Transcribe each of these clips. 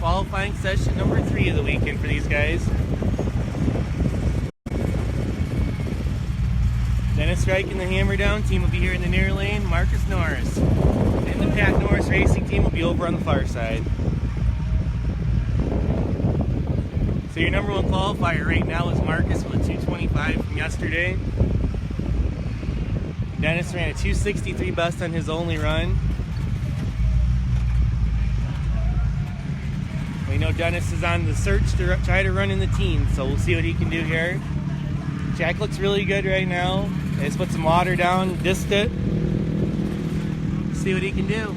Qualifying session number 3 of the weekend for these guys. Dennis Reich and the Hammer Down team will be here in the near lane. Marcus Norris and the Pat Norris Racing team will be over on the far side. So your number 1 qualifier right now is Marcus with a 225 from yesterday. Dennis ran a 263 best on his only run. We know Dennis is on the search to try to run in the teens, so we'll see what he can do here. Jack looks really good right now. Let's put some water down, dissed it. See what he can do.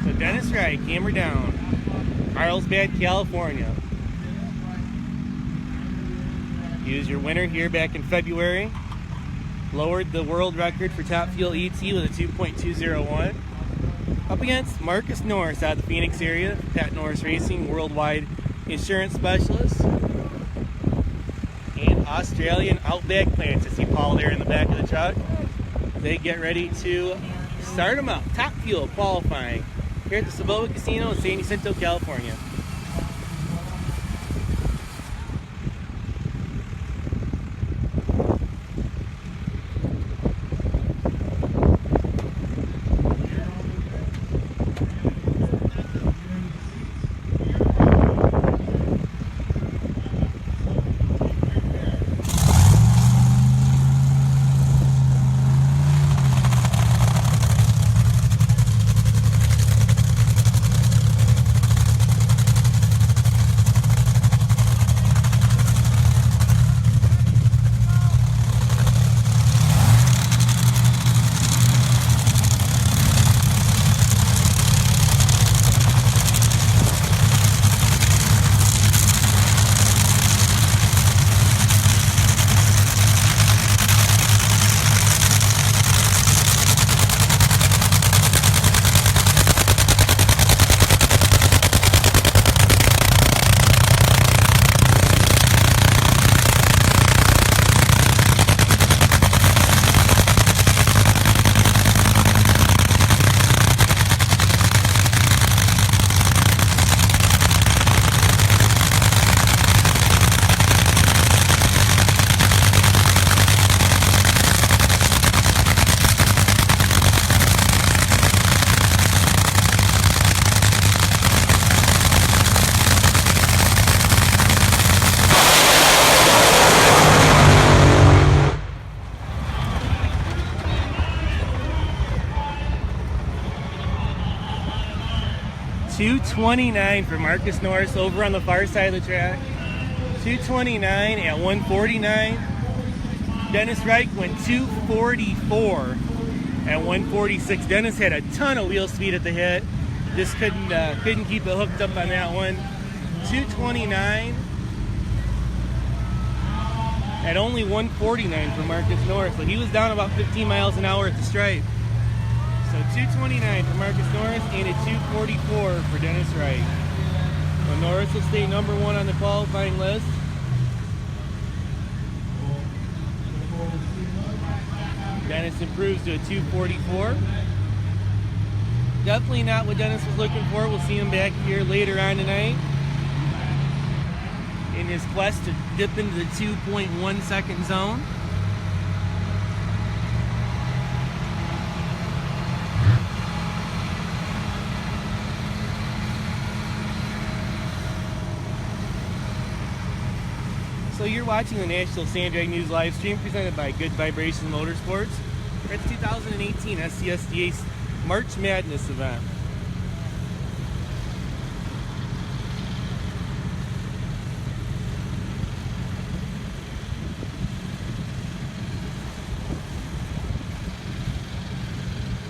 So Dennis Reich, Hammer Down, Carlsbad, California. He was your winner here back in February. Lowered the world record for top fuel ET with a 2.201. Up against Marcus Norris out of the Phoenix area, Pat Norris Racing, worldwide insurance specialist. And Australian Outback Plants. I see Paul there in the back of the truck. They get ready to start them up. Top fuel qualifying here at the Soboba Casino in San Jacinto, California. .229 for Marcus Norris over on the far side of the track. 229 at 149. Dennis Reich went 244 at 146. Dennis had a ton of wheel speed at the hit. Just couldn't keep it hooked up on that one. 229 at only 149 for Marcus Norris. So he was down about 15 miles an hour at the stripe. So 229 for Marcus Norris and a 244 for Dennis Reich. Well, Norris will stay number 1 on the qualifying list. Dennis improves to a 244. Definitely not what Dennis was looking for. We'll see him back here later on tonight in his quest to dip into the 2.1 second zone. So you're watching the National Sand Drag News live stream presented by Good Vibrations Motorsports. It's 2018 SCSDA March Madness event.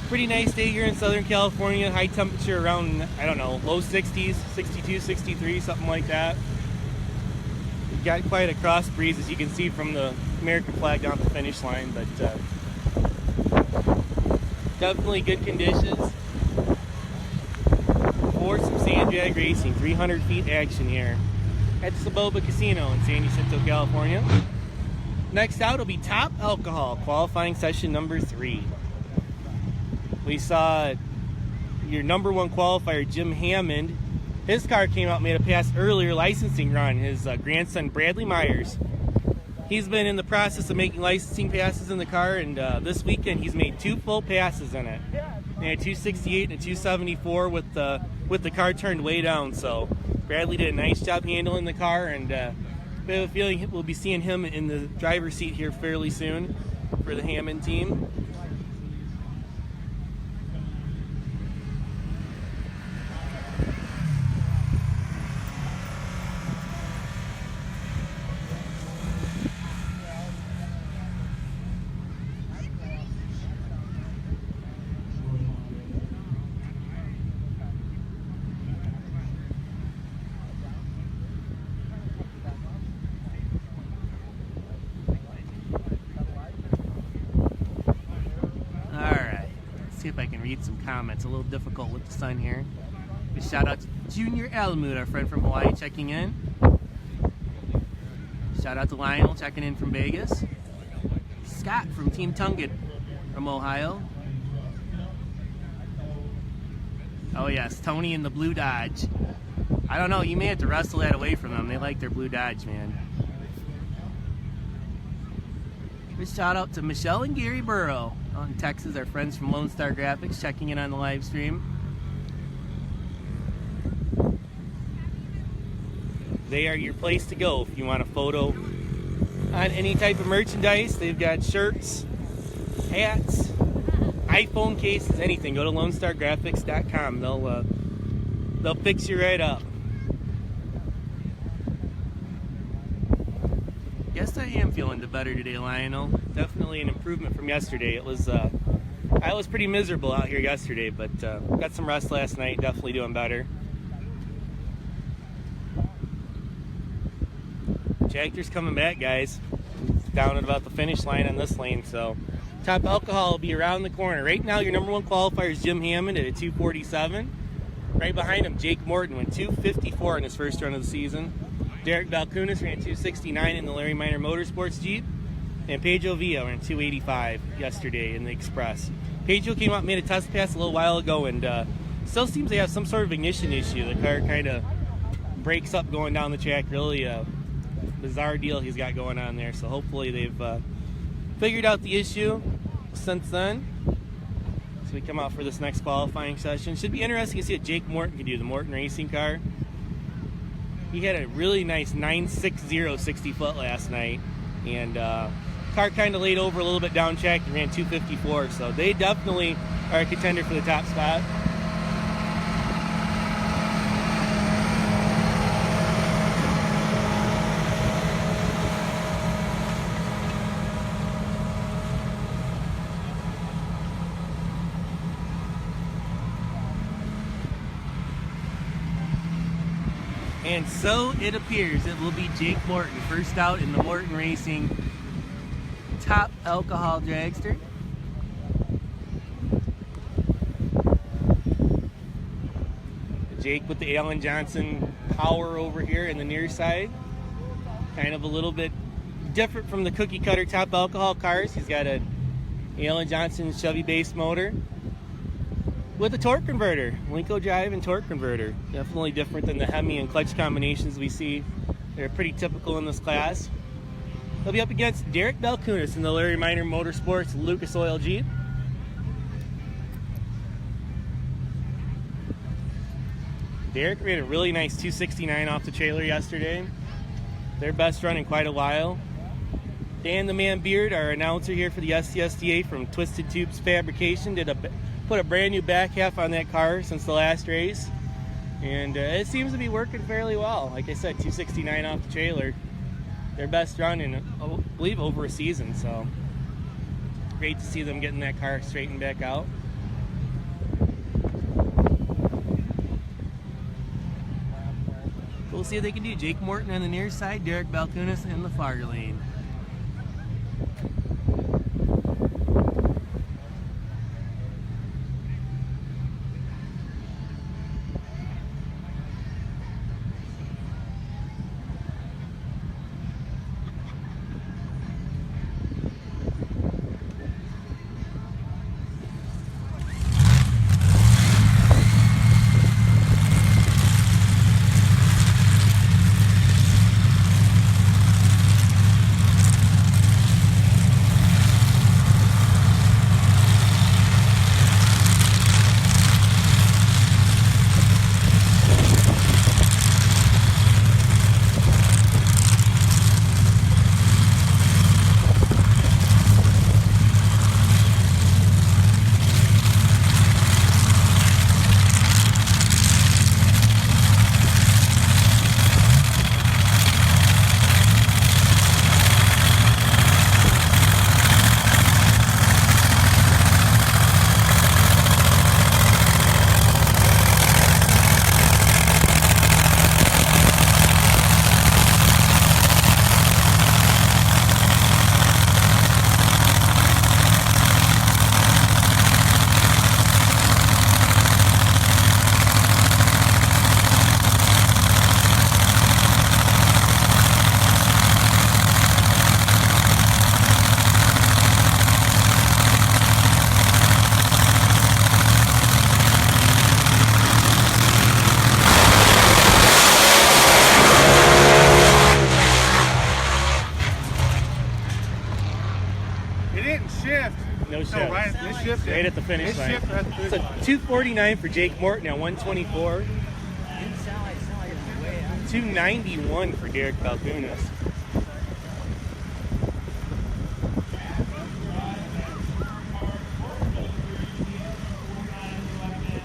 Pretty nice day here in Southern California. High temperature around, I don't know, low 60s, 62, 63, something like that. We've got quite a cross breeze, as you can see from the American flag down the finish line, but definitely good conditions for some sand drag racing. 300 feet action here at the Soboba Casino in San Jacinto, California. Next out will be top alcohol, qualifying session number 3. We saw your number one qualifier, Jim Hammond. His car came out, made a pass earlier, licensing run. His grandson, Bradley Myers. He's been in the process of making licensing passes in the car, and this weekend he's made 2 full passes in it. They had 268 and a 274 with the car turned way down. So Bradley did a nice job handling the car, and I have a feeling we'll be seeing him in the driver's seat here fairly soon for the Hammond team. See if I can read some comments. A little difficult with the sun here. A shout out to Junior Almud, our friend from Hawaii, checking in. Shout out to Lionel checking in from Vegas. Scott from Team Tungan from Ohio. Oh yes, Tony in the blue Dodge. I don't know, you may have to wrestle that away from them. They like their blue Dodge, man. Big shout out to Michelle and Gary Burrow out in Texas, our friends from Lone Star Graphics, checking in on the live stream. They are your place to go if you want a photo on any type of merchandise. They've got shirts, hats, iPhone cases, anything. Go to LoneStarGraphics.com. They'll fix you right up. Yes, I am feeling better today, Lionel. Definitely an improvement from yesterday. It was I was pretty miserable out here yesterday, but got some rest last night. Definitely doing better. Jagter's coming back, guys. Down at about the finish line on this lane, so top alcohol will be around the corner. Right now, your number one qualifier is Jim Hammond at a 247. Right behind him, Jake Morton went 254 in his first run of the season. Derek Balkunas ran 269 in the Larry Minor Motorsports Jeep. And Pedro Villa ran 285 yesterday in the Express. Pedro came out and made a test pass a little while ago, and still seems to have some sort of ignition issue. The car kind of breaks up going down the track. Really bizarre deal he's got going on there. So hopefully they've figured out the issue since then. So we come out for this next qualifying session. Should be interesting to see what Jake Morton can do, the Morton racing car. He had a really nice 960 60 foot last night, and car kind of laid over a little bit down track and ran 254, so they definitely are a contender for the top spot. And so it appears it will be Jake Morton, first out in the Morton Racing top alcohol dragster. Jake with the Alan Johnson power over here in the near side. Kind of a little bit different from the cookie cutter top alcohol cars. He's got an Alan Johnson Chevy base motor with a torque converter, Linko drive and torque converter. Definitely different than the Hemi and clutch combinations we see. They're pretty typical in this class. He'll be up against Derek Balkunas in the Larry Minor Motorsports Lucas Oil Jeep. Derek ran a really nice 269 off the trailer yesterday. Their best run in quite a while. Dan the Man Beard, our announcer here for the SCSDA from Twisted Tubes Fabrication, put a brand new back half on that car since the last race, and it seems to be working fairly well. Like I said, 269 off the trailer, their best run in, I believe, over a season, so great to see them getting that car straightened back out. We'll see what they can do. Jake Morton on the near side, Derek Balkunas in the far lane. finish line. So 249 for Jake Morton at 124. 291 for Derek Balkunas.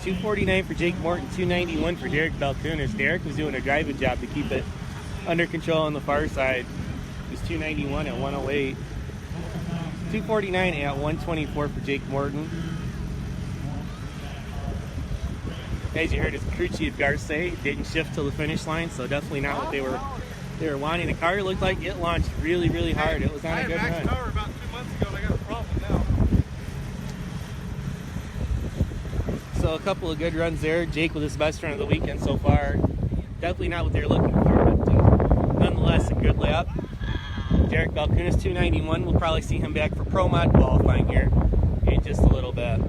$249 for Jake Morton, $291 for Derek Balkunas. Derek was doing a driving job to keep it under control on the far side. It was $291 at 108. $249 at 124 for Jake Morton. As you heard, his crew chief Garce didn't shift till the finish line, so definitely not what they were wanting. The car looked like it launched really, really hard. It was on a good run. Power about 2 months ago, and I got a problem now. So a couple of good runs there. Jake with his best run of the weekend so far. Definitely not what they're looking for, but nonetheless a good lap. Derek Balkunas, 291. We'll probably see him back for Pro Mod qualifying here in just a little bit.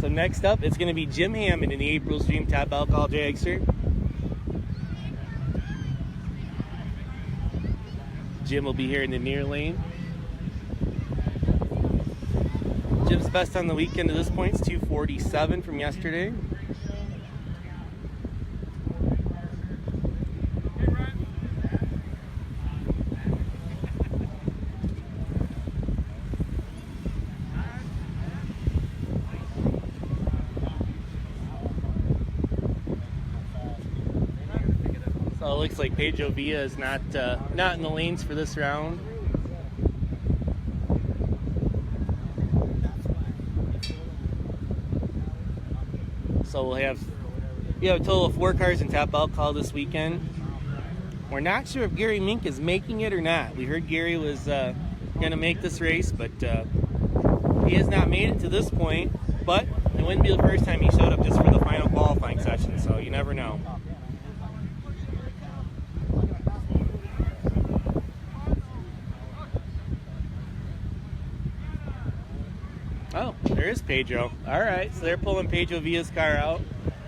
So next up, it's going to be Jim Hammond in the April's Dream Top Alcohol Dragster. Jim will be here in the near lane. Jim's best on the weekend to this point is 247 from yesterday. So it looks like Pedro Villa is not in the lanes for this round. So we'll have a total of 4 cars in Top Alcohol this weekend. We're not sure if Gary Mink is making it or not. We heard Gary was going to make this race, but he has not made it to this point. But it wouldn't be the first time he showed up just for the final qualifying session, so you never know. Oh, there is Pedro. All right, so they're pulling Pedro Villa's car out.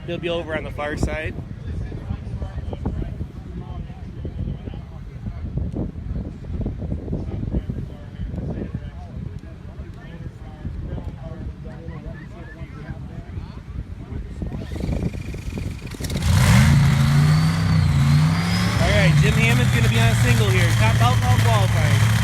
He'll be over on the far side. All right, Jim Hammond's going to be on a single here. Top Alcohol qualifying.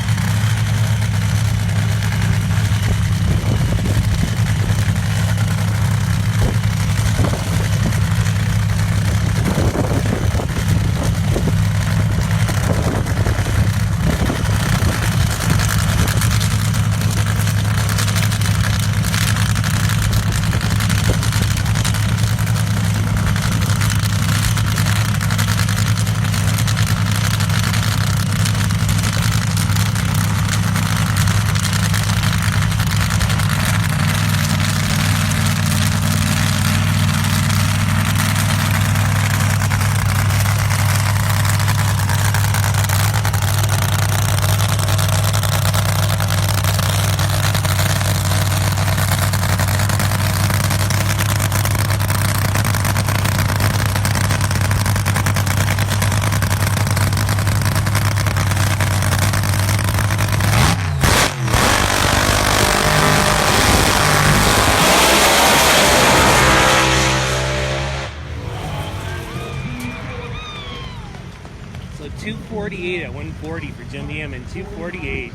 So 248 at 140 for Jim Hammond, 248.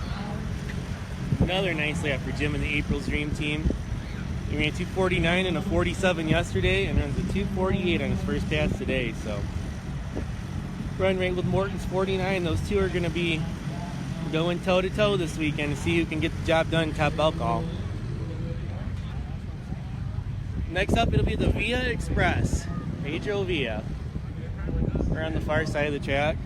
Another nice lap for Jim and the April's Dream team. He ran 249 and a 47 yesterday and runs a 248 on his first pass today. So run rate with Morton's 49. Those two are going to be going toe-to-toe this weekend to see who can get the job done Top Alcohol. Next up, it'll be the Villa Express. Pedro Villa. We're on the far side of the track.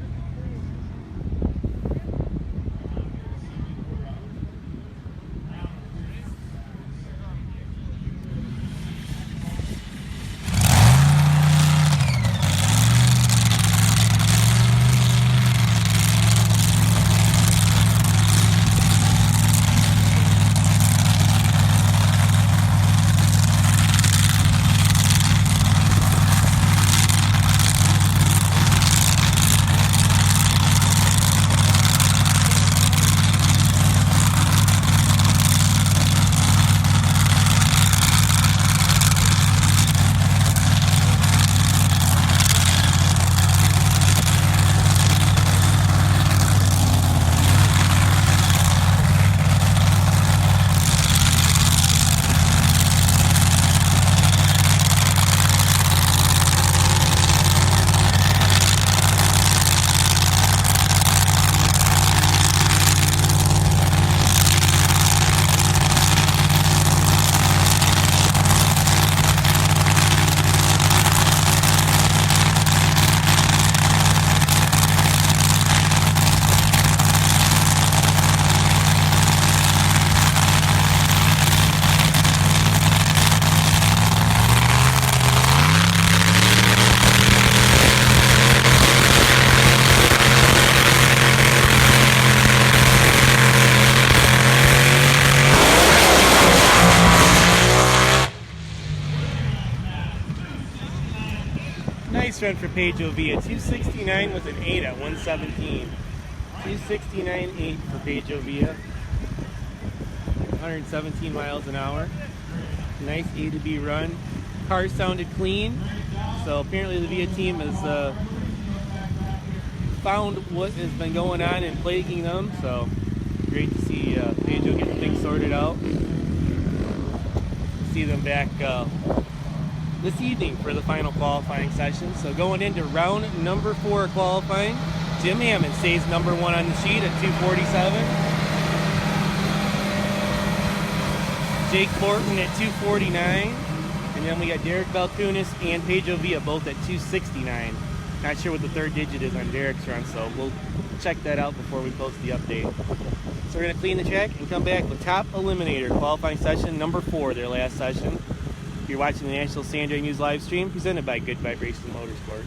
run for Pedro Villa. 269 with an 8 at 117. 269.8 for Pedro Villa. 117 miles an hour. Nice A to B run. Car sounded clean. So apparently the Villa team has found what has been going on and plaguing them. So great to see Pedro getting things sorted out. See them back this evening for the final qualifying session. So going into round number 4 qualifying, Jim Hammond stays number 1 on the sheet at 247. Jake Thornton at 249. And then we got Derek Balkunis and Pedro Villa both at 269. Not sure what the third digit is on Derek's run, so we'll check that out before we post the update. So we're going to clean the track and come back with Top Eliminator qualifying session number 4, their last session. You're watching the National Sandray News live stream presented by Good Vibration Motorsports.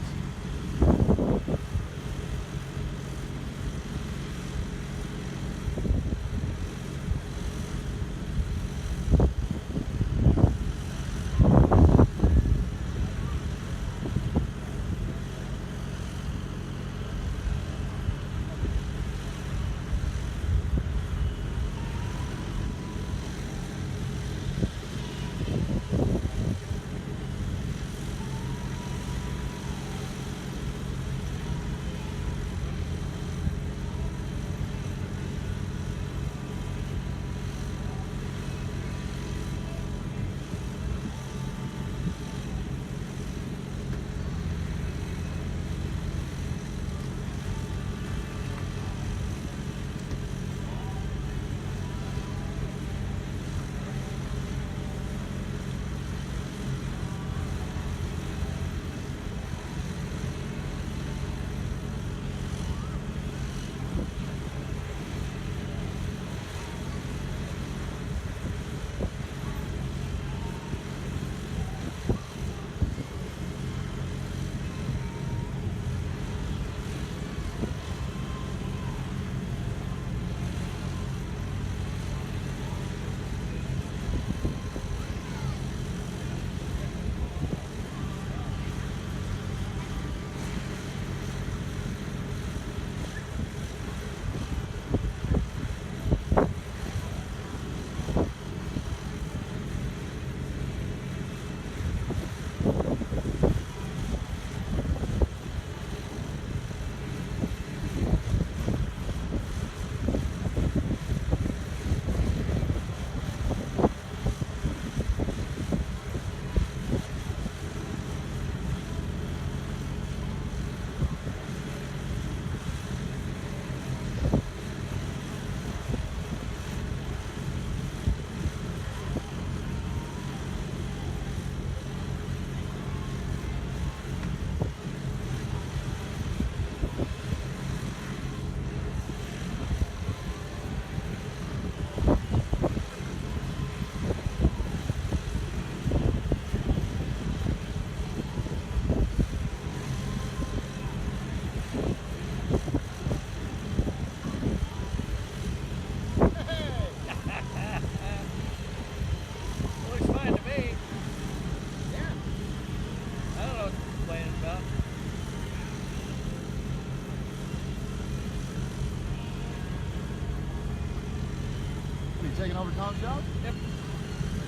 Taking over Tom's job? Yep. And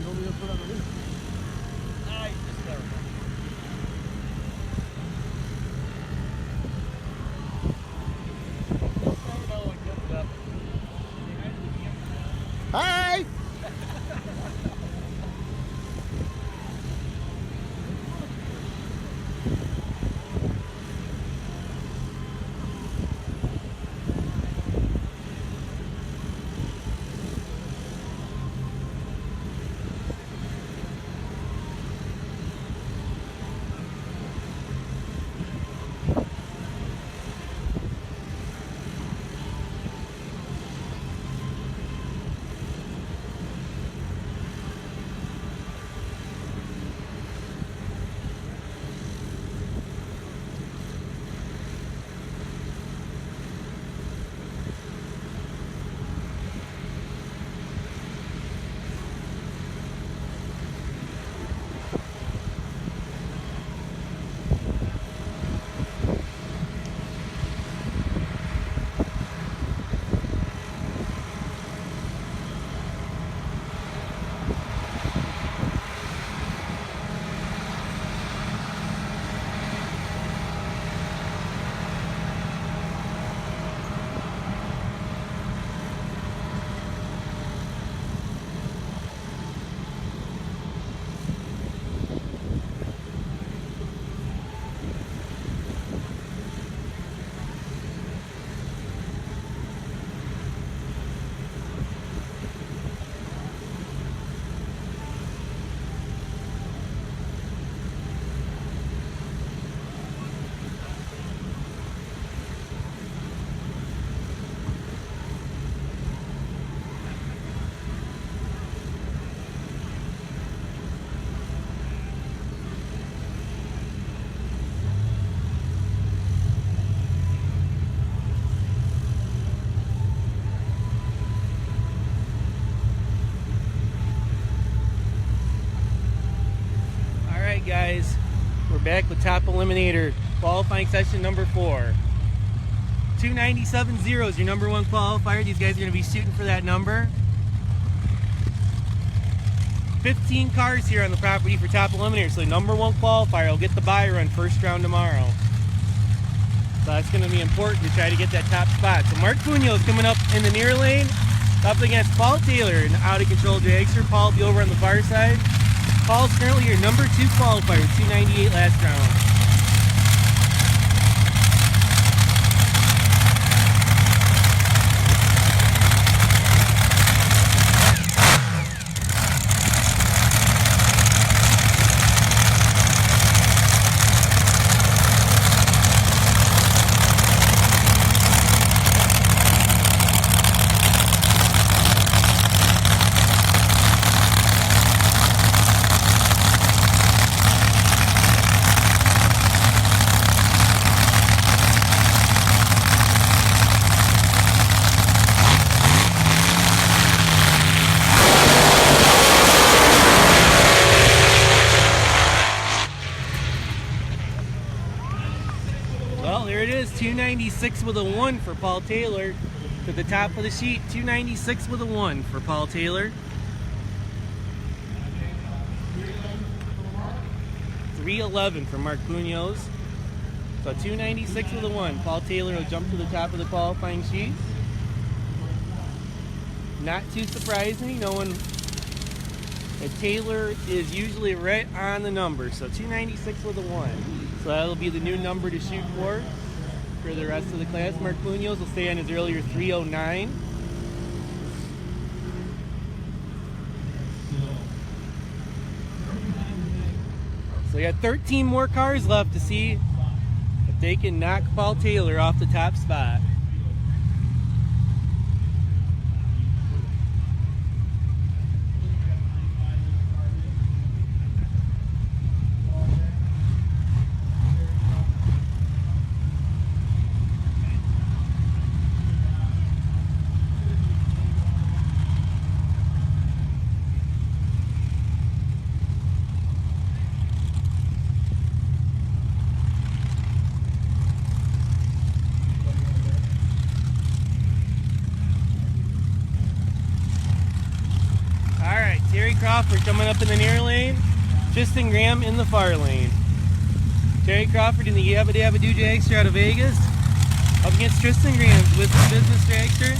what are we going to put underneath? I just never know. Never know what comes up. Hi! back with top Eliminator qualifying session number 4. 297.0 is your number 1 qualifier. These guys are going to be shooting for that number. 15 cars here on the property for top Eliminator, so the number 1 qualifier will get the bye run first round tomorrow. So that's going to be important to try to get that top spot. So Mark Munoz coming up in the near lane, up against Paul Taylor, an out-of-control dragster. Paul will be over on the far side. Paul's currently your number 2 qualifier, 298 last round. Well, there it is, 296 with a 1 for Paul Taylor to the top of the sheet. 296 with a 1 for Paul Taylor. 311 for Mark Munoz. So 296 with a 1. Paul Taylor will jump to the top of the qualifying sheet. Not too surprising, knowing that Taylor is usually right on the number. So 296 with a 1. So that'll be the new number to shoot for the rest of the class. Mark Munoz will stay on his earlier 309. So we got 13 more cars left to see if they can knock Paul Taylor off the top spot. Terry Crawford coming up in the near lane. Tristan Graham in the far lane. Terry Crawford in the Yabba Dabba Doo dragster out of Vegas. Up against Tristan Graham with the business dragster.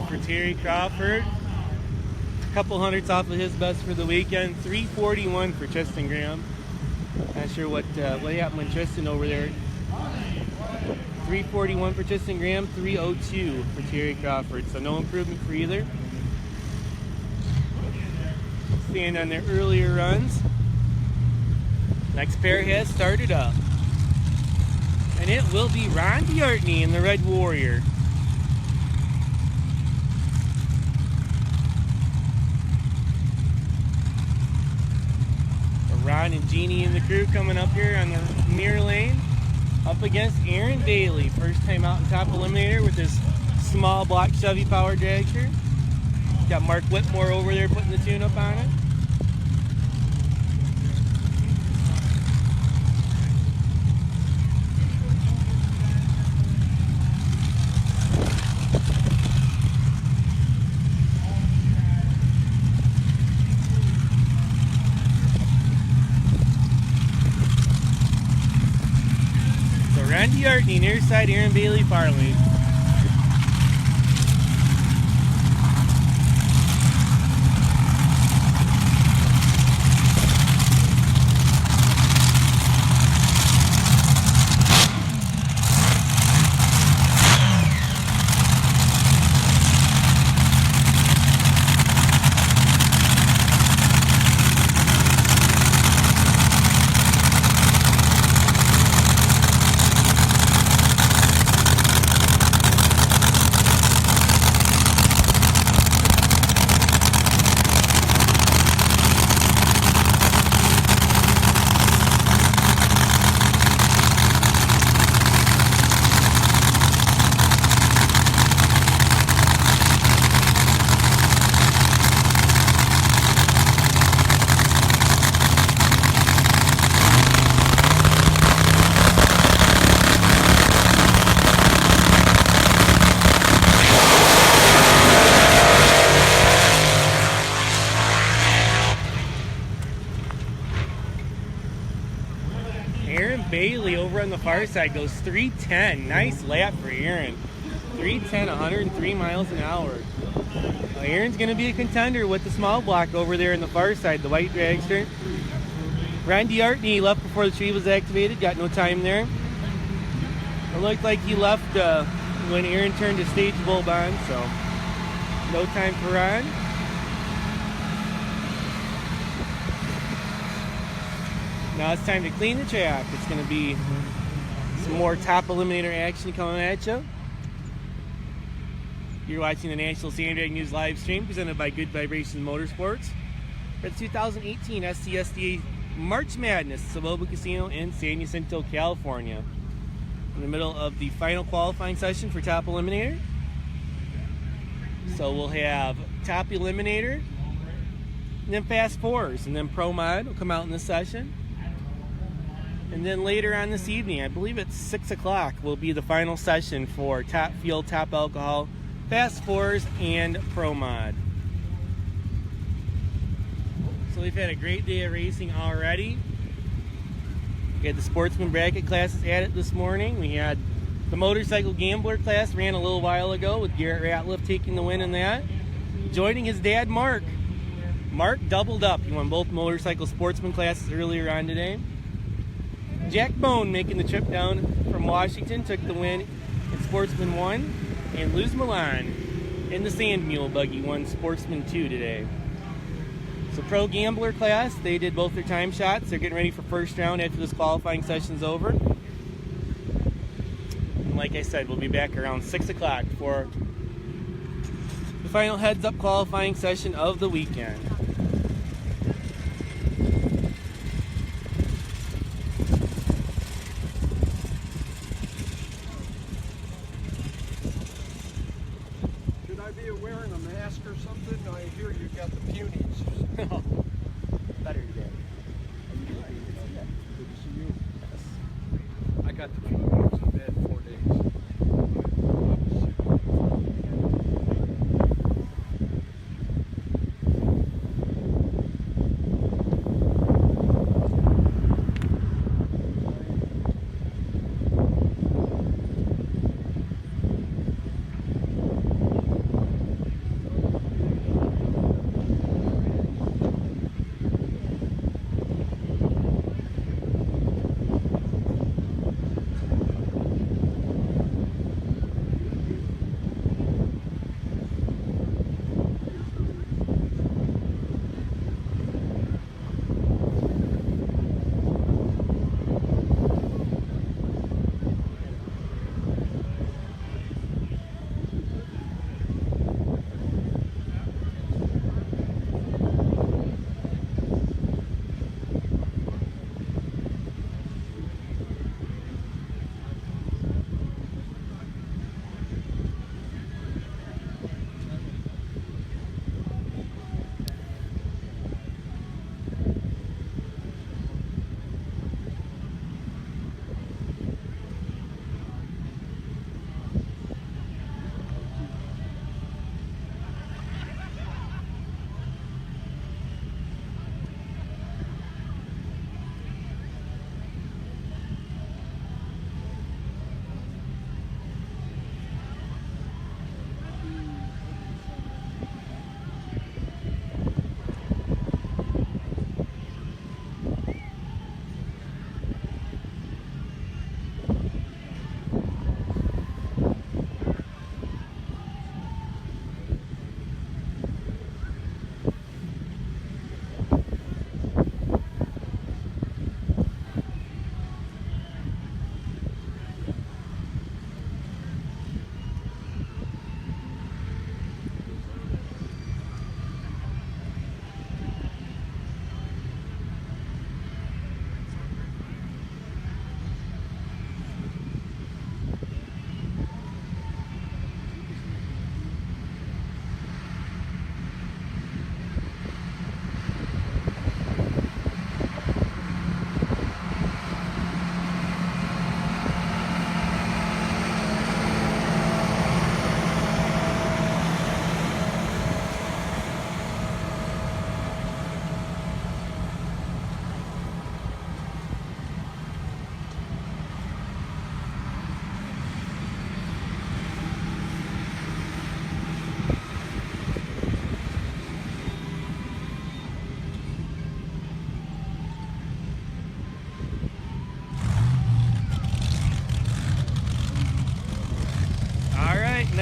For Terry Crawford, a couple hundredths off of his best for the weekend. 341 for Tristan Graham. Not sure what happened when Tristan over there. 341 for Tristan Graham, 302 for Terry Crawford. So no improvement for either. Staying on their earlier runs. Next pair has started up, and it will be Ron D'Artney in the Red Warrior. Ron and Jeannie and the crew coming up here on the near lane. Up against Aaron Bailey. First time out in top Eliminator with this small block Chevy power dragster. Got Mark Whitmore over there putting the tune-up on it. Ron D'Artney, near side, Aaron Bailey, far lane. Bailey over on the far side goes 3:10. Nice lap for Aaron. 3:10, 103 miles an hour. Aaron's going to be a contender with the small block over there in the far side, the white dragster. Randy Artney left before the tree was activated, got no time there. It looked like he left when Aaron turned his stage bulb on, so no time for Ron. Now it's time to clean the track. It's going to be some more top eliminator action coming at you. You're watching the National Sandbag News live stream presented by Good Vibrations Motorsports for the 2018 SCSDA March Madness, Soboba Casino in San Jacinto, California. In the middle of the final qualifying session for Top Eliminator. So we'll have Top Eliminator, and then Fast Fours, and then Pro Mod will come out in this session. And then later on this evening, I believe it's 6 o'clock, will be the final session for Top Fuel, Top Alcohol, Fast Fours, and Pro Mod. So we've had a great day of racing already. We had the sportsman bracket classes added this morning. We had the motorcycle gambler class ran a little while ago with Garrett Ratliff taking the win in that. Joining his dad, Mark. Mark doubled up. He won both motorcycle sportsman classes earlier on today. Jack Bone making the trip down from Washington took the win in Sportsman 1. And Luz Milan in the Sand Mule buggy won Sportsman 2 today. So Pro Gambler class, they did both their time shots. They're getting ready for first round after this qualifying session's over. And like I said, we'll be back around 6 o'clock for the final heads-up qualifying session of the weekend. Should I be wearing a mask or something? I hear you got the punies. Better today. Good to see you. Yes. I got the punies. I was in bed 4 days.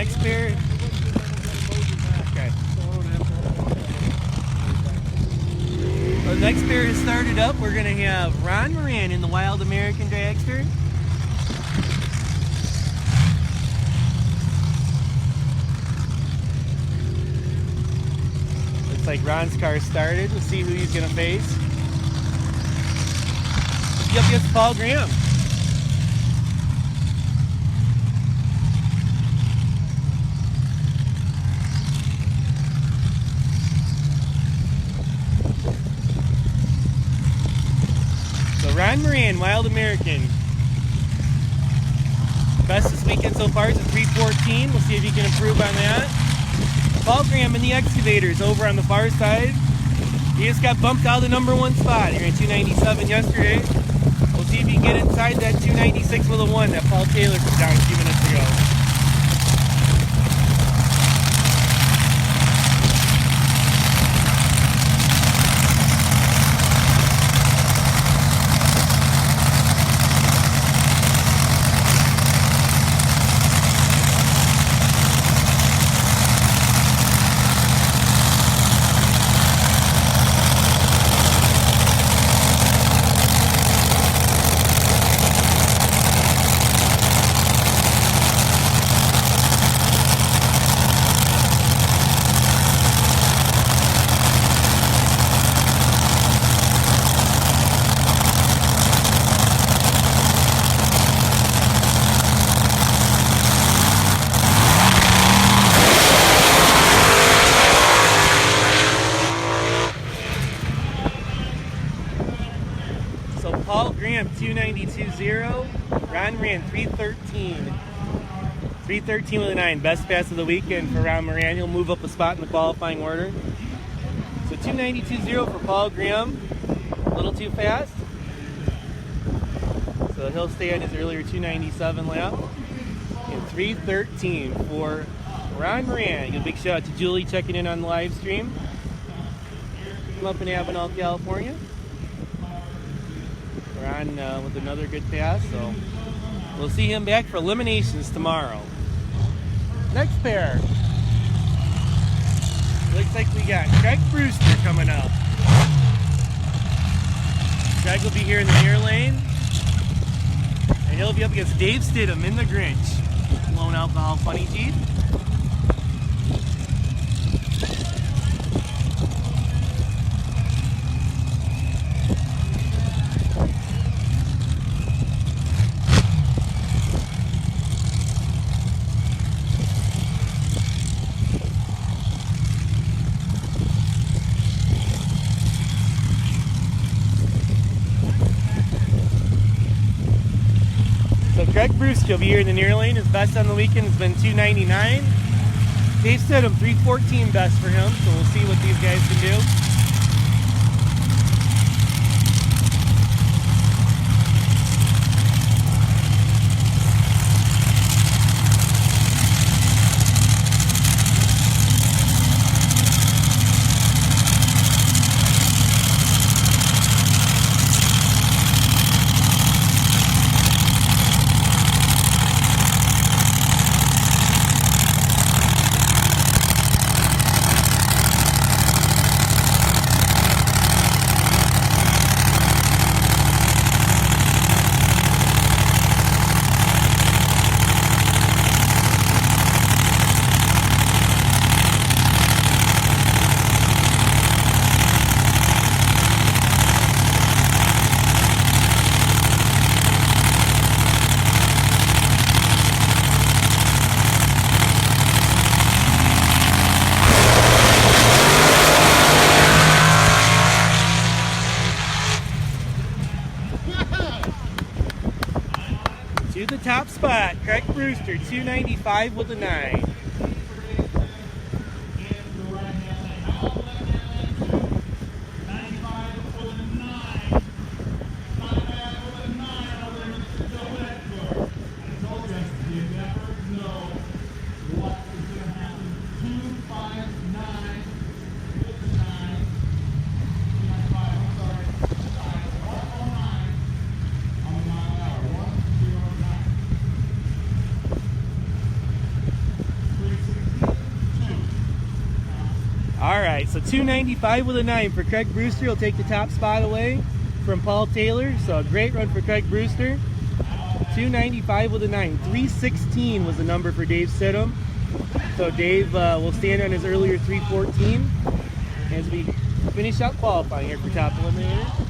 next pair. Okay. The next pair has started up. We're going to have Ron Moran in the Wild American Dragster. Looks like Ron's car started. We'll see who he's going to face. Up against Paul Graham. So Ron Moran, Wild American. Best this weekend so far is a 314. We'll see if he can improve on that. Paul Graham in the Excavators over on the far side. He just got bumped out of the number 1 spot. He ran 297 yesterday. We'll see if he can get inside that 296 with a 1 that Paul Taylor put down a few minutes ago. Paul Graham 292.0. Ron ran 313. 313 with a 9. Best pass of the weekend for Ron Moran. He'll move up a spot in the qualifying order. So 292.0 for Paul Graham. A little too fast. So he'll stay on his earlier 297 lap. And 313 for Ron Moran. A big shout out to Julie checking in on the live stream. I'm up in Avenel, California. Ron with another good pass, so we'll see him back for eliminations tomorrow. Next pair. Looks like we got Craig Brewster coming up. Craig will be here in the near lane. And he'll be up against Dave Stidham in the Grinch. Lone Alcohol Funny Teeth. Craig Bruce will be here in the near lane. His best on the weekend has been 299. Dave Stidham 314 best for him, so we'll see what these guys can do. To the top spot, Craig Brewster, 295 with a 9. right, so 295 with a 9 for Craig Brewster. He'll take the top spot away from Paul Taylor. So a great run for Craig Brewster. 295 with a 9. 316 was the number for Dave Sidham. So Dave will stand on his earlier 314 as we finish out qualifying here for top eliminator.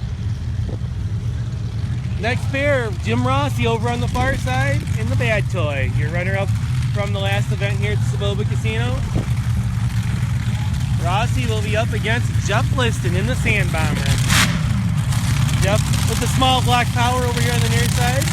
Next pair, Jim Rossi over on the far side in the bad toy. Your runner-up from the last event here at the Soboba Casino. Rossi will be up against Jeff Liston in the Sand Bomber. Jeff with the small block power over here on the near side.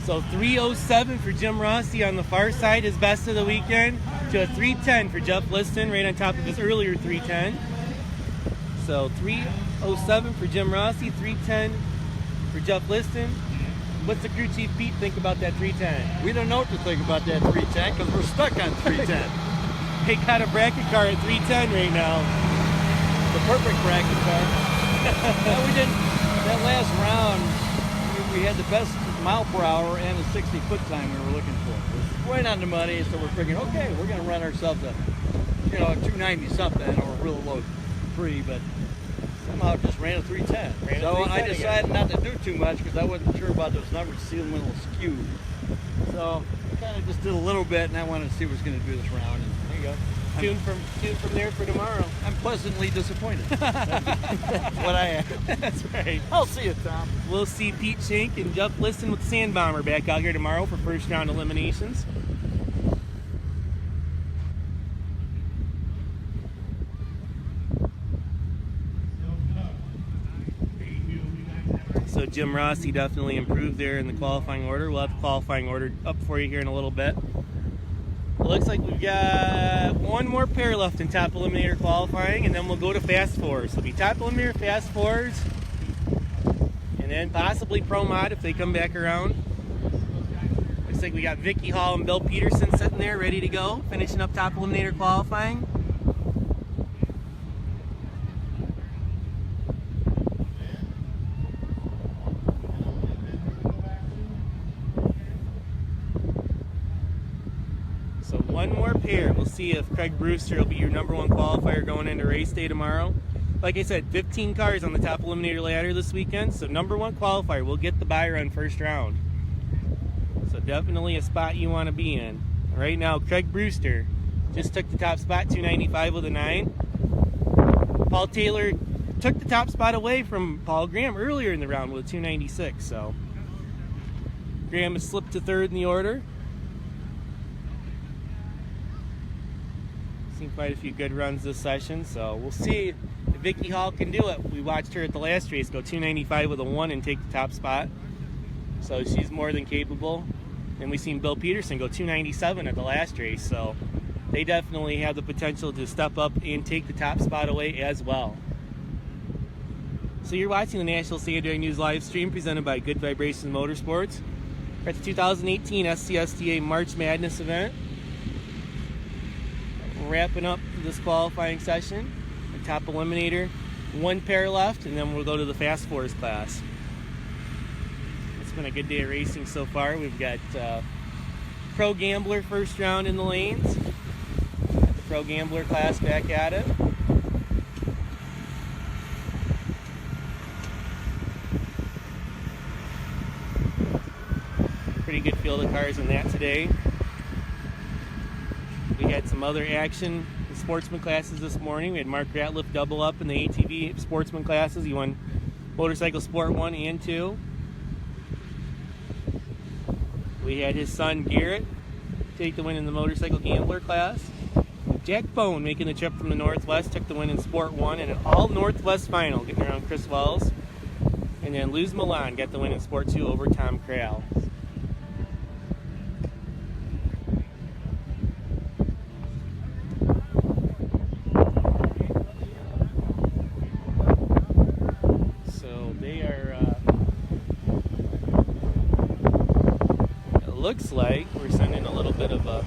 So 307 for Jim Rossi on the far side, his best of the weekend, to a 310 for Jeff Liston, right on top of his earlier 310. So 307 for Jim Rossi, 310 for Jeff Liston. What's the crew chief Pete think about that 310? We don't know what to think about that 310 because we're stuck on 310. They got a bracket car at 310 right now. The perfect bracket car. We didn't. That last round, we had the best mile per hour and a 60-foot time we were looking for. It was right on the money, so we're thinking, okay, we're going to run ourselves a 290 something or a real low 3, but somehow it just ran a 310. So I decided not to do too much because I wasn't sure about those numbers, seeing them a little skewed. So I kind of just did a little bit, and I wanted to see what was going to do this round. And there you go. Tune from there for tomorrow. I'm pleasantly disappointed. That's what I am. That's right. I'll see you, Tom. We'll see Pete Schink and Jeff Liston with the Sand Bomber back out here tomorrow for first round eliminations. So Jim Rossi definitely improved there in the qualifying order. We'll have the qualifying order up for you here in a little bit. It looks like we've got one more pair left in top eliminator qualifying, and then we'll go to fast fours. So it'll be top eliminator, fast fours, and then possibly pro mod if they come back around. Looks like we got Vicky Hall and Bill Peterson sitting there ready to go, finishing up top eliminator qualifying. So one more pair. We'll see if Craig Brewster will be your number one qualifier going into race day tomorrow. Like I said, 15 cars on the top eliminator ladder this weekend. So number one qualifier will get the bye run first round. So definitely a spot you want to be in. Right now, Craig Brewster just took the top spot, 295 with a 9. Paul Taylor took the top spot away from Paul Graham earlier in the round with a 296. So Graham has slipped to third in the order. Seen quite a few good runs this session, so we'll see if Vicky Hall can do it. We watched her at the last race go 295 with a 1 and take the top spot, so she's more than capable. And we've seen Bill Peterson go 297 at the last race, so they definitely have the potential to step up and take the top spot away as well. So you're watching the National SCSDA News live stream presented by Good Vibrations Motorsports. We're at the 2018 SCSDA March Madness event. Wrapping up this qualifying session. The top eliminator, one pair left, and then we'll go to the Fast Fours class. It's been a good day of racing so far. We've got Pro Gambler first round in the lanes. Got the Pro Gambler class back at it. Pretty good field of cars in that today. We had some other action in sportsman classes this morning. We had Mark Ratliff double up in the ATV sportsman classes. He won Motorcycle Sport 1 and 2. We had his son Garrett take the win in the motorcycle gambler class. Jack Bone making the trip from the Northwest took the win in Sport 1 in an all Northwest final, getting around Chris Wells. And then Luz Milan got the win in Sport 2 over Tom Krall. So they are, it looks like we're sending a little bit of a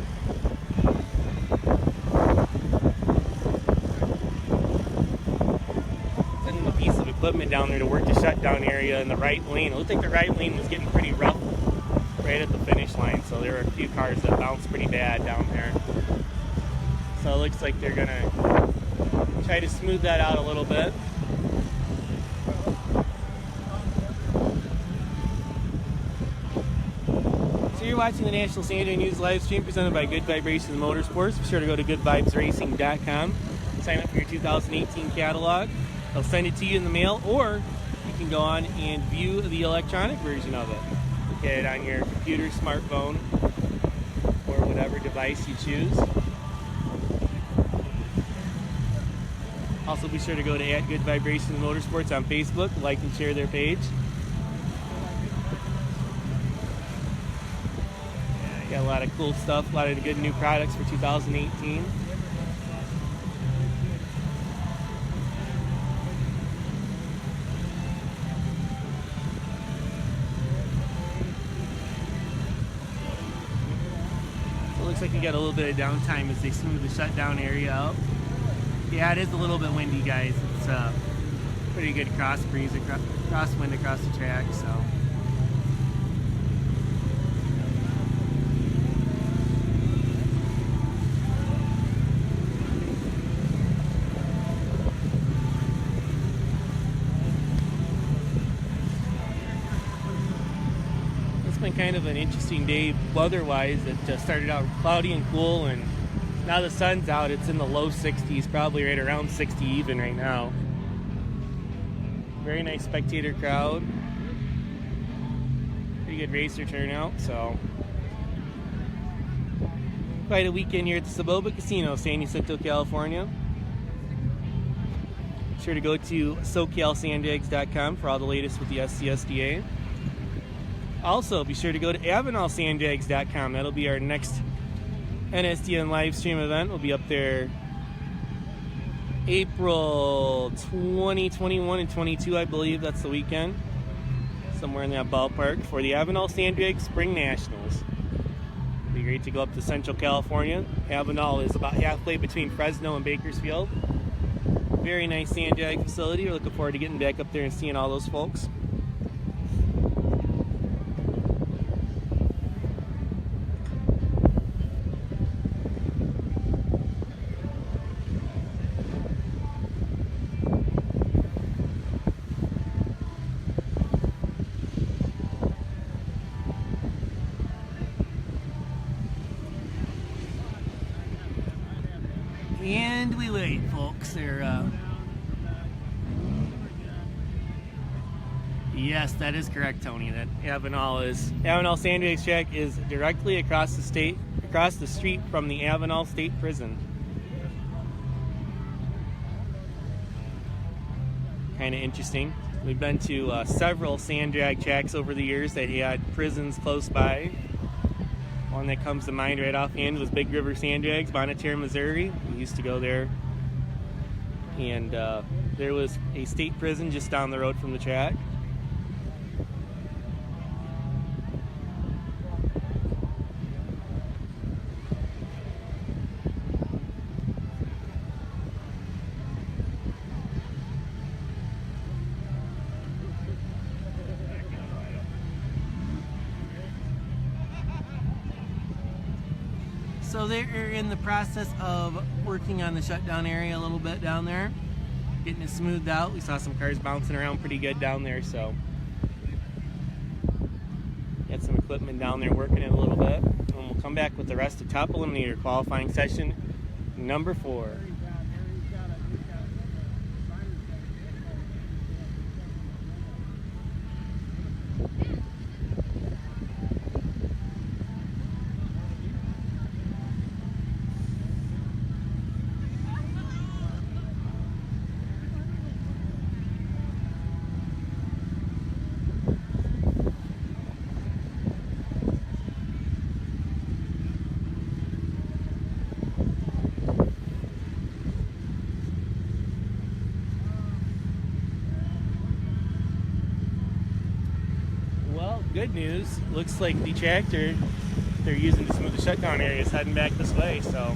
piece of equipment down there to work the shutdown area in the right lane. It looked like the right lane was getting pretty rough right at the finish line, so there were a few cars that bounced pretty bad down there. So it looks like they're gonna try to smooth that out a little bit. So you're watching the National Sandway News live stream presented by Good Vibrations Motorsports. Be sure to go to goodvibesracing.com, sign up for your 2018 catalog. They'll send it to you in the mail, or you can go on and view the electronic version of it. Look at it on your computer, smartphone, or whatever device you choose. Also, be sure to go to @Good Vibrations Motorsports on Facebook, like and share their page. Got a lot of cool stuff, a lot of good new products for 2018. Looks like you got a little bit of downtime as they smooth the shutdown area out. Yeah, it is a little bit windy, guys. It's a pretty good cross breeze, crosswind across the track, so. Been kind of an interesting day weather-wise. It started out cloudy and cool, and now the sun's out. It's in the low 60s, probably right around 60 even right now. Very nice spectator crowd. Pretty good racer turnout, so. Quite a weekend here at the Soboba Casino, San Jacinto, California. Be sure to go to SoCalSandbags.com for all the latest with the SCSDA. Also, be sure to go to AvenalSandbags.com. That'll be our next NSDN live stream event. We'll be up there April 20, 21, and 22, I believe. That's the weekend. Somewhere in that ballpark for the Avenal Sandbags Spring Nationals. It'll be great to go up to Central California. Avenal is about halfway between Fresno and Bakersfield. Very nice sandbag facility. We're looking forward to getting back up there and seeing all those folks. And we wait, folks. Yes, that is correct, Tony. That Avenal Sandbags track is directly across the street from the Avenal State Prison. Kind of interesting. We've been to several sand drag tracks over the years that had prisons close by. One that comes to mind right offhand was Big River Sand Drags, Bonneterre, Missouri. We used to go there. And there was a state prison just down the road from the track. So they're in the process of working on the shutdown area a little bit down there, getting it smoothed out. We saw some cars bouncing around pretty good down there, so got some equipment down there working it a little bit. And we'll come back with the rest of Top Eliminator qualifying session number 4. good news, looks like the tractor they're using to smooth the shutdown area is heading back this way, so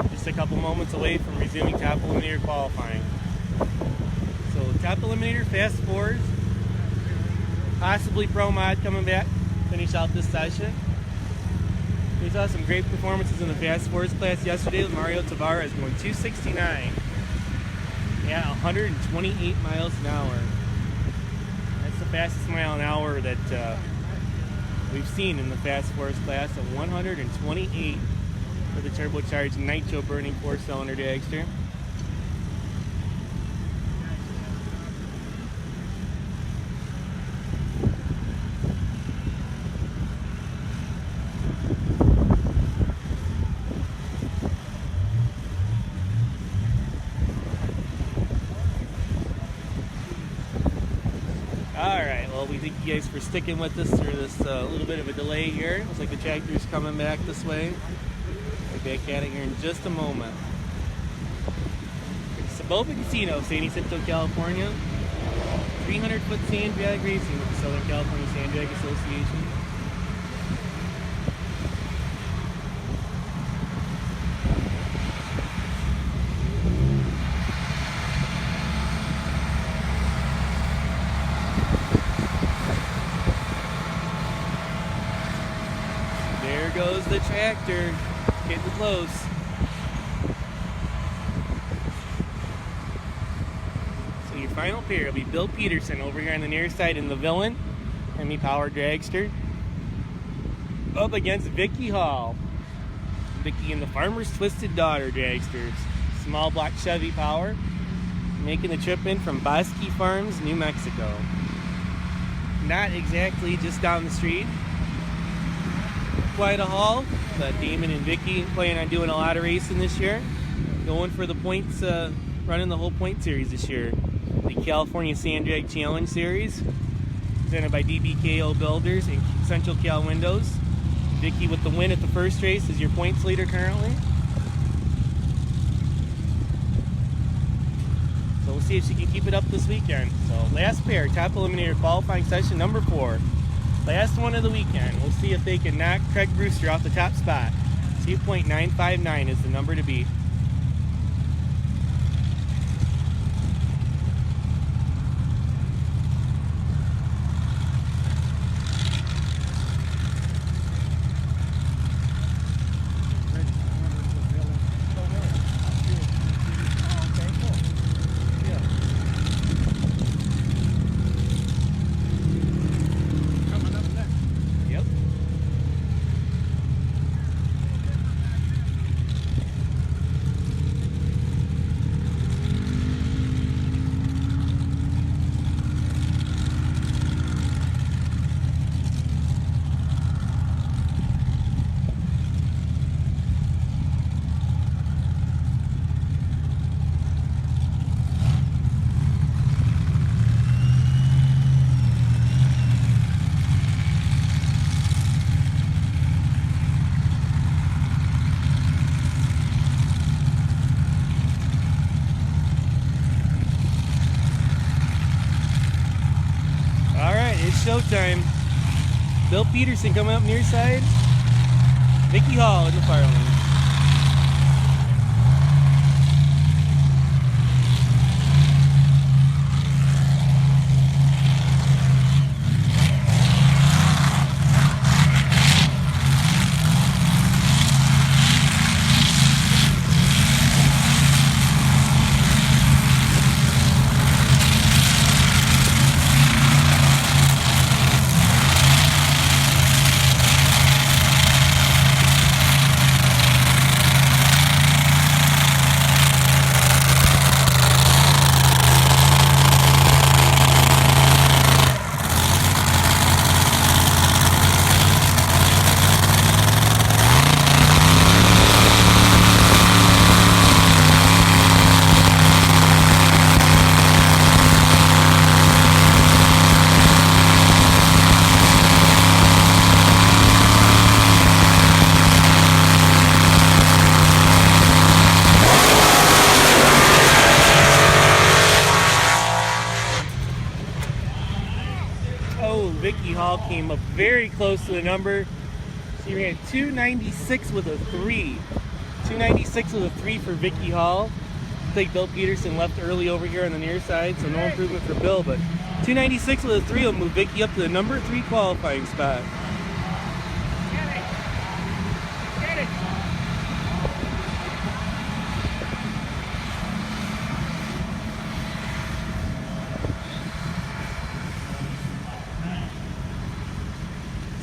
just a couple moments away from resuming top eliminator qualifying. So top eliminator, fast fours, possibly pro mod coming back, finish out this session. We saw some great performances in the fast fours class yesterday with Mario Tavares going 269 at 128 miles an hour. That's the fastest mile an hour that we've seen in the fast fours class at 128 for the turbocharged nitro burning 4-cylinder dragster. Alright, well, we thank you guys for sticking with us through this little bit of a delay here. Looks like the tractor's coming back this way. We'll be back at it here in just a moment. Soboba Casino, San Jacinto, California. 300-foot sand drag racing with the Southern California Sand Drag Association. There goes the tractor, getting close. So your final pair will be Bill Peterson over here on the near side in the Villain, Hemi Power Dragster, up against Vicky Hall. Vicky in the Farmer's Twisted Daughter Dragsters, small block Chevy Power, making the trip in from Bosque Farms, New Mexico. Not exactly just down the street. Quite a haul, but Damon and Vicky planning on doing a lot of racing this year. Going for the points, running the whole point series this year. The California Sand Drag Challenge Series, presented by DBKO Builders and Central Cal Windows. Vicky with the win at the first race is your points leader currently. So we'll see if she can keep it up this weekend. So last pair, top eliminator qualifying session number 4. Last one of the weekend. We'll see if they can knock Craig Brewster off the top spot. 2.959 is the number to beat. Showtime. Bill Peterson coming up near side. Vicky Hall in the fire lane. very close to the number. So you ran 296 with a 3. 296 with a 3 for Vicky Hall. I think Bill Peterson left early over here on the near side, so no improvement for Bill, but 296 with a 3 will move Vicky up to the number 3 qualifying spot.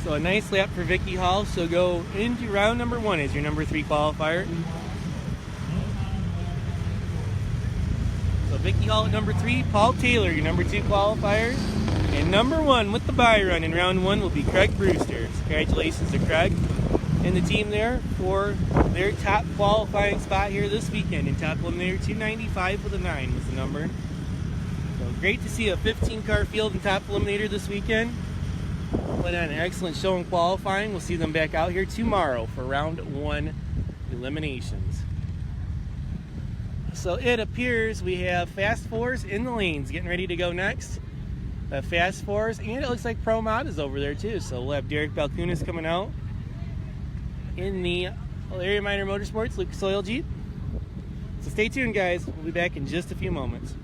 So a nice lap for Vicky Hall. She'll go into round number 1 as your number 3 qualifier. So Vicky Hall at number 3, Paul Taylor, your number 2 qualifier. And number 1 with the bye run in round 1 will be Craig Brewster. Congratulations to Craig and the team there for their top qualifying spot here this weekend in Top Eliminator. 295 with a 9 was the number. So great to see a 15-car field in Top Eliminator this weekend. Put on an excellent show in qualifying. We'll see them back out here tomorrow for round 1 eliminations. So it appears we have Fast Fours in the lanes getting ready to go next. Fast Fours, and it looks like Pro Mod is over there too. So we'll have Derek Balkunas coming out in the Eliminator Motorsports Lucas Oil Jeep. So stay tuned, guys. We'll be back in just a few moments.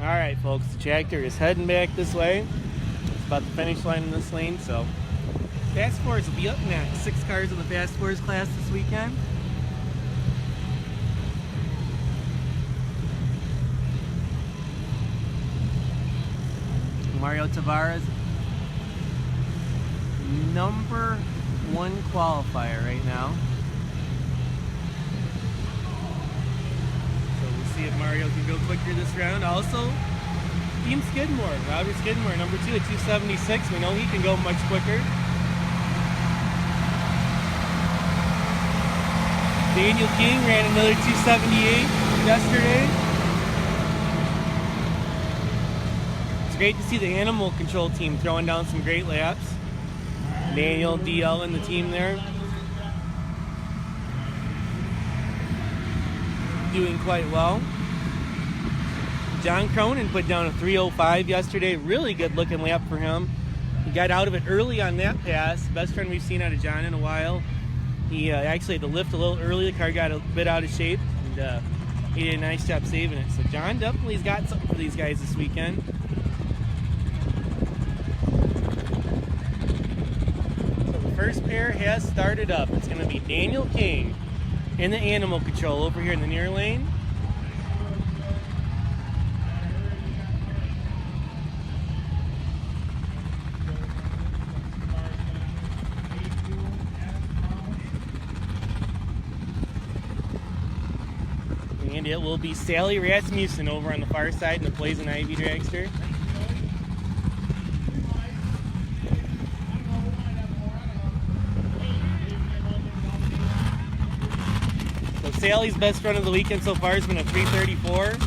Alright folks, the tractor is heading back this way. It's about the finish line in this lane, so Fast Fours will be up next. 6 cars in the Fast Fours class this weekend. Mario Tavares, number 1 qualifier right now. See if Mario can go quicker this round. Also, Team Skidmore, Robert Skidmore, number 2 at 276. We know he can go much quicker. Daniel King ran another 278 yesterday. It's great to see the Animal Control team throwing down some great laps. Daniel, DL, and the team there doing quite well. John Cronin put down a 305 yesterday. Really good looking lap for him. He got out of it early on that pass. Best run we've seen out of John in a while. He actually had to lift a little early. The car got a bit out of shape, and he did a nice job saving it. So John definitely has got something for these guys this weekend. So the first pair has started up. It's going to be Daniel King in the Animal Control over here in the near lane. And it will be Sally Rasmussen over on the far side in the Poison Ivy dragster. So Sally's best run of the weekend so far has been a 3:34.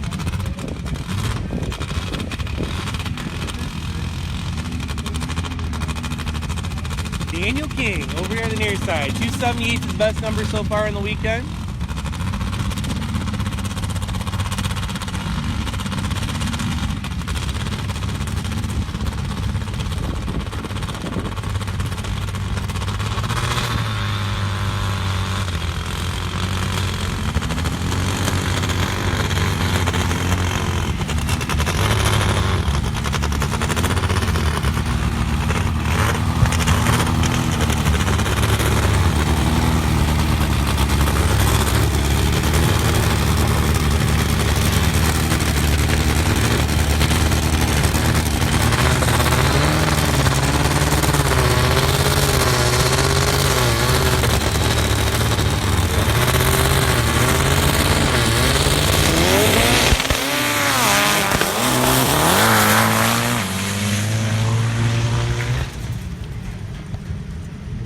Daniel King over here on the near side. 278 is his best number so far in the weekend.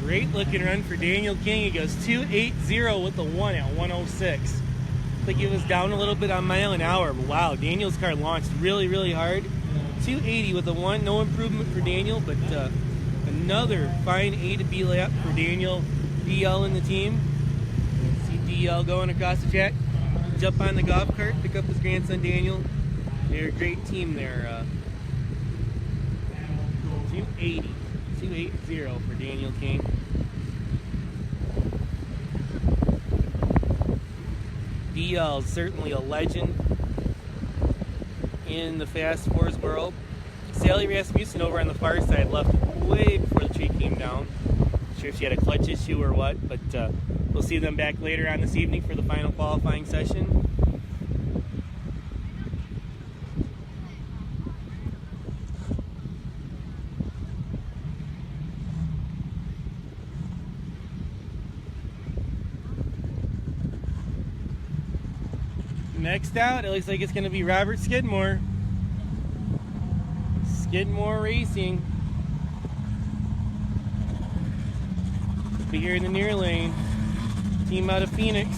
Great looking run for Daniel King. He goes 280 with the 1 at 106. I think he was down a little bit on mile an hour, but wow, Daniel's car launched really, really hard. 280 with the 1, no improvement for Daniel, but another fine A to B lap for Daniel. DL in the team. See DL going across the track, jump on the golf cart, pick up his grandson Daniel. They're a great team there. 280 for Daniel King. DL is certainly a legend in the Fast Fours world. Sally Rasmussen over on the far side left way before the tree came down. Not sure if she had a clutch issue or what, but we'll see them back later on this evening for the final qualifying session. Next out, it looks like it's going to be Robert Skidmore. Skidmore Racing. Be here in the near lane. Team out of Phoenix.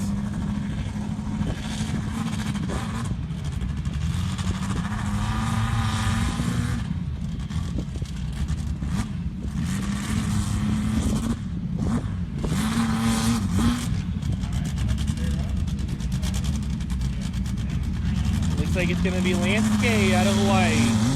Looks like it's going to be Lance K out of Hawaii.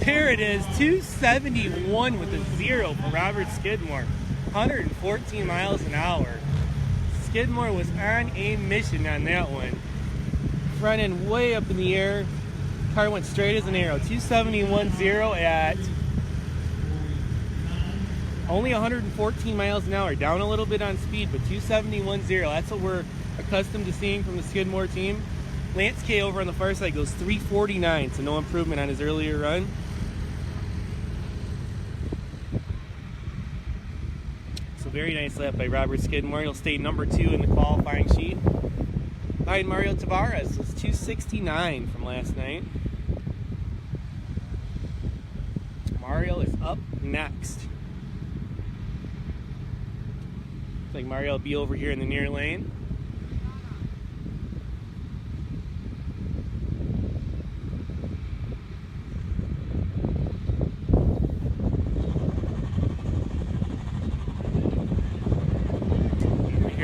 There it is, 271 with a 0 for Robert Skidmore. 114 miles an hour. Skidmore was on a mission on that one. Front end way up in the air. Car went straight as an arrow. 271.0 at only 114 miles an hour. Down a little bit on speed, but 271.0. That's what we're accustomed to seeing from the Skidmore team. Lance K over on the far side goes 349, so no improvement on his earlier run. So very nice lap by Robert Skidmore. He'll stay number 2 in the qualifying sheet. Behind Mario Tavares was 269 from last night. Mario is up next. Looks like Mario will be over here in the near lane.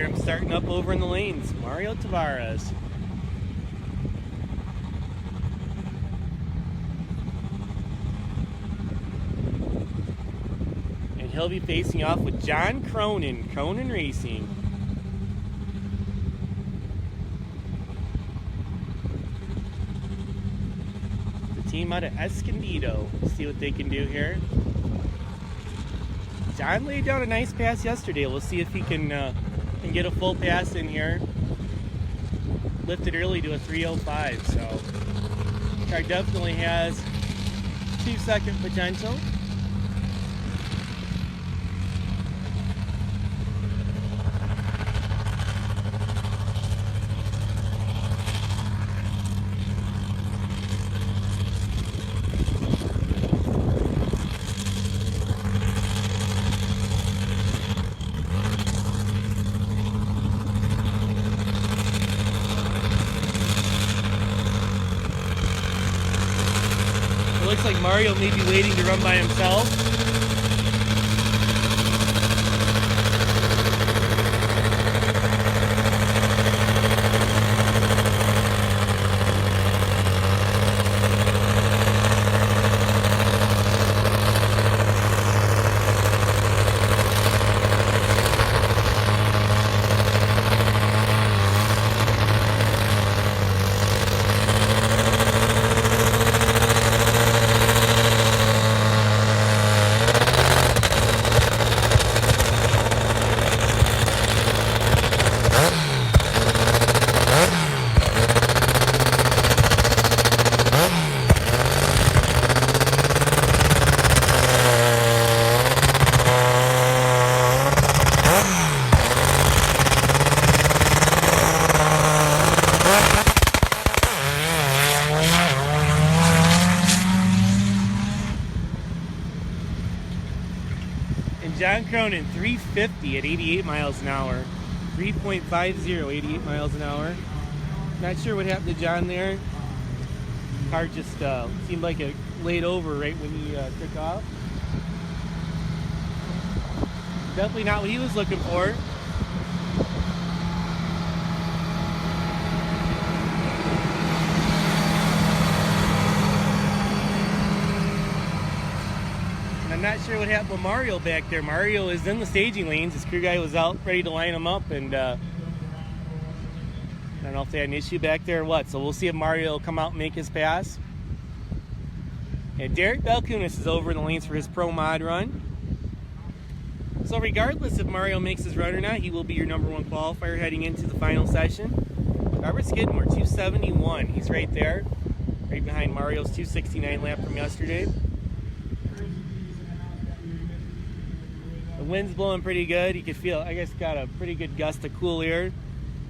him starting up over in the lanes. Mario Tavares. And he'll be facing off with John Cronin, Cronin Racing. The team out of Escondido. See what they can do here. John laid down a nice pass yesterday. We'll see if he can get a full pass in here. Lifted early to a 3:05, so car definitely has 2-second potential. Looks like Mario may be waiting to run by himself. John Cronin, 350 at 88 miles an hour. 3.50, 88 miles an hour. Not sure what happened to John there. Car just seemed like it laid over right when he took off. Definitely not what he was looking for. I'm not sure what happened with Mario back there. Mario is in the staging lanes. His crew guy was out ready to line him up, and I don't know if they had an issue back there or what. So we'll see if Mario will come out and make his pass. And Derek Balkunis is over in the lanes for his Pro Mod run. So regardless if Mario makes his run or not, he will be your number one qualifier heading into the final session. Robert Skidmore, 271. He's right there, right behind Mario's 269 lap from yesterday. The wind's blowing pretty good. You can feel, I guess, got a pretty good gust of cool air.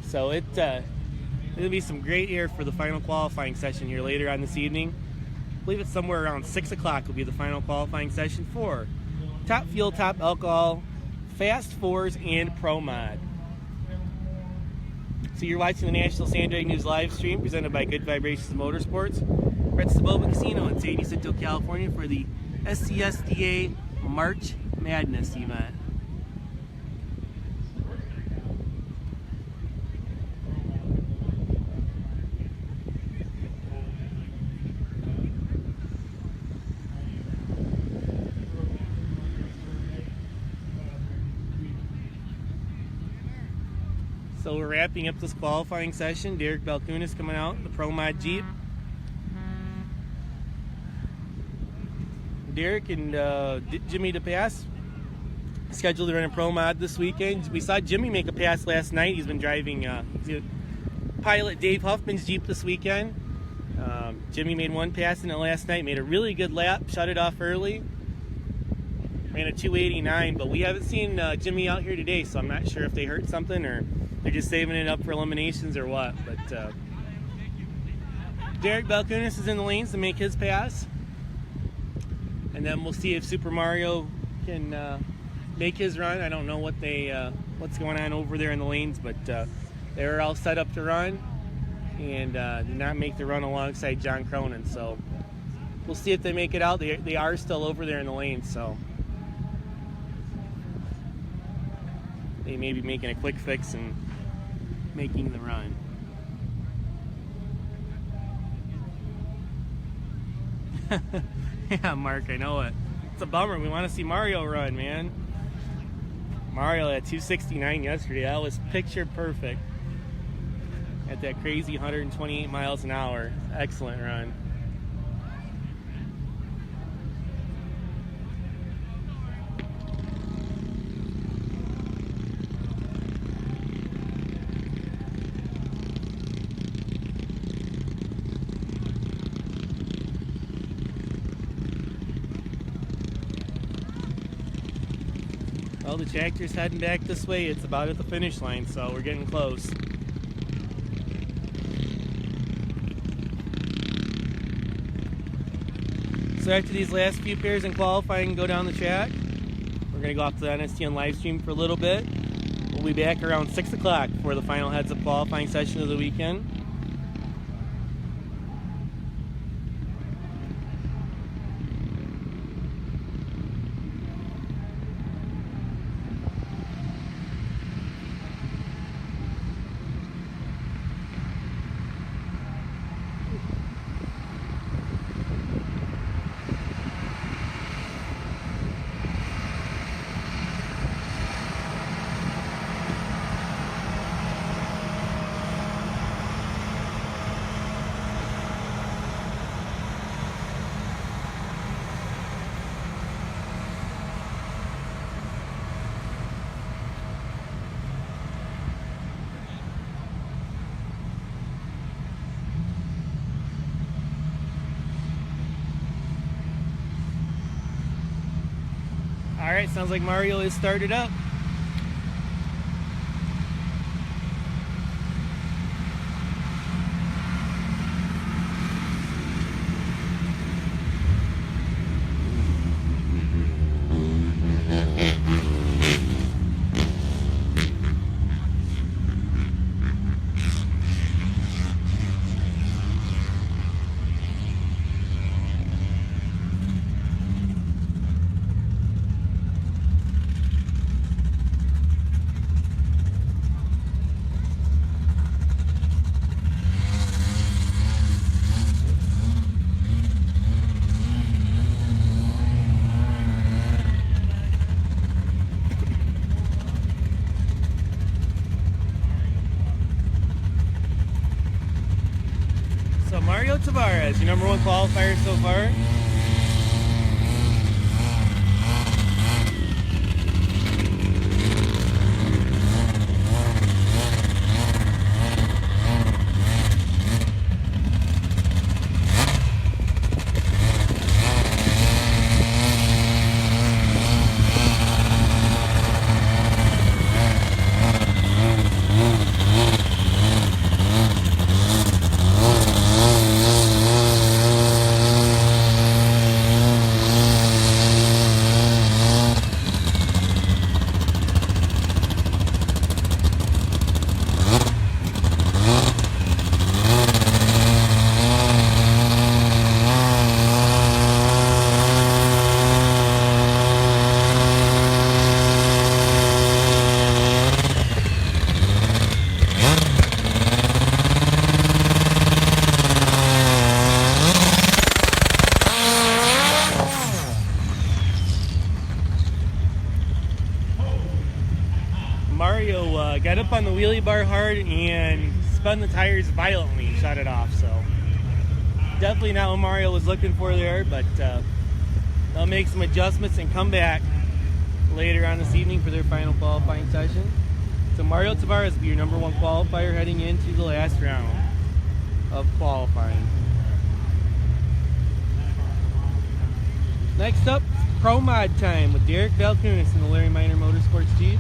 So it'll be some great air for the final qualifying session here later on this evening. I believe it's somewhere around 6 o'clock will be the final qualifying session for Top Fuel, Top Alcohol, Fast Fours, and Pro Mod. So you're watching the National Sand Drag News live stream presented by Good Vibrations Motorsports. We're at Soboba Casino in San Jacinto, California for the SCSDA March Madness event. So we're wrapping up this qualifying session. Derek Balkunis coming out, the Pro Mod Jeep. Derek and Jimmy DePass scheduled to run a Pro Mod this weekend. We saw Jimmy make a pass last night. He's been driving pilot Dave Huffman's Jeep this weekend. Jimmy made one pass in it last night, made a really good lap, shut it off early. Ran a 289, but we haven't seen Jimmy out here today, so I'm not sure if they hurt something or they're just saving it up for eliminations or what. But Derek Balkunis is in the lanes to make his pass. And then we'll see if Super Mario can make his run. I don't know what what's going on over there in the lanes, but they're all set up to run and did not make the run alongside John Cronin. So we'll see if they make it out. They are still over there in the lanes, so they may be making a quick fix and making the run. Yeah, Mark, I know it. It's a bummer. We want to see Mario run, man. Mario at 269 yesterday. That was picture perfect. At that crazy 128 miles an hour. Excellent run. Well, the tractor's heading back this way. It's about at the finish line, so we're getting close. So after these last few pairs in qualifying go down the track, we're going to go off to the NSDN live stream for a little bit. We'll be back around 6 o'clock for the final heads-up qualifying session of the weekend. Alright, sounds like Mario is started up. So Mario Tavares, your number one qualifier so far. Mario got up on the wheelie bar hard and spun the tires violently and shut it off. So definitely not what Mario was looking for there, but they'll make some adjustments and come back later on this evening for their final qualifying session. So Mario Tavares will be your number one qualifier heading into the last round of qualifying. Next up, Pro Mod time with Derek Valkunis in the Larry Minor Motorsports Jeep.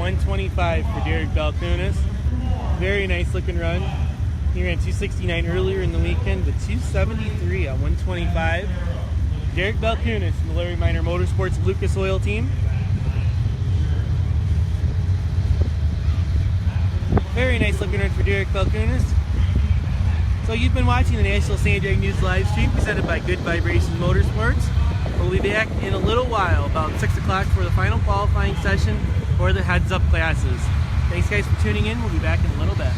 125 for Derek Balkunas. Very nice looking run. He ran 269 earlier in the weekend, but 273 at 125. Derek Balkunas from the Larry Minor Motorsports Lucas Oil team. Very nice looking run for Derek Balkunas. So you've been watching the National Sand Drag News live stream presented by Good Vibrations Motorsports. We'll be back in a little while, about 6 o'clock for the final qualifying session for the heads-up classes. Thanks guys for tuning in. We'll be back in a little bit.